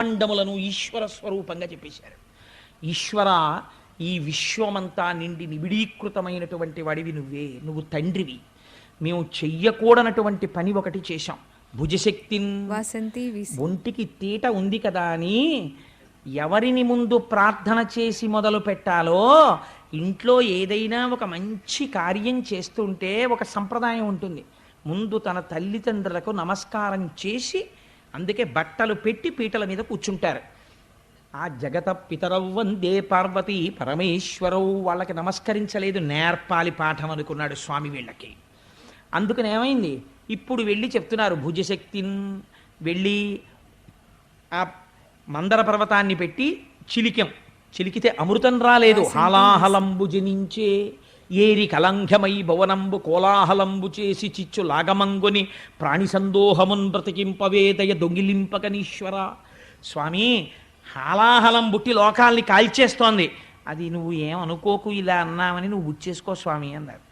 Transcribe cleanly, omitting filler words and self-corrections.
బ్రహ్మాండములను ఈశ్వర స్వరూపంగా చెప్పేశారు. ఈశ్వర, ఈ విశ్వమంతా నిండి నిబిడీకృతమైనటువంటి వాడివి నువ్వే, నువ్వు తండ్రివి. మేము చెయ్యకూడనటువంటి పని ఒకటి చేశాం. భుజశక్తిన్ వాసంతి ఒంటికి తీట ఉంది కదా అని ఎవరిని ముందు ప్రార్థన చేసి మొదలు పెట్టాలో, ఇంట్లో ఏదైనా ఒక మంచి కార్యం చేస్తుంటే ఒక సంప్రదాయం ఉంటుంది. ముందు తన తల్లిదండ్రులకు నమస్కారం చేసి, అందుకే బట్టలు పెట్టి పీటల మీద కూర్చుంటారు. ఆ జగత పితరవ్ వందే పార్వతీ పరమేశ్వరవు వాళ్ళకి నమస్కరించలేదు, నేర్పాలి పాఠం అనుకున్నాడు స్వామి వీళ్ళకి. అందుకని ఏమైంది, ఇప్పుడు వెళ్ళి చెప్తున్నారు భుజశక్తిని వెళ్ళి ఆ మందర పర్వతాన్ని పెట్టి చిలికితే అమృతం రాలేదు. హాలాహలంబు జనించే ఏరి కలంఘమై భవనంబు కోలాహలంబు చేసి చిచ్చు లాగమంగుని ప్రాణి సందోహమున్ బ్రతికింపవేదయ దొంగిలింపకనీశ్వర. స్వామి, హాలాహలం బుట్టి లోకాల్ని కాల్చేస్తోంది, అది నువ్వు ఏమనుకోకు, ఇలా అన్నామని నువ్వు బుచ్చేసుకో స్వామి అన్నారు.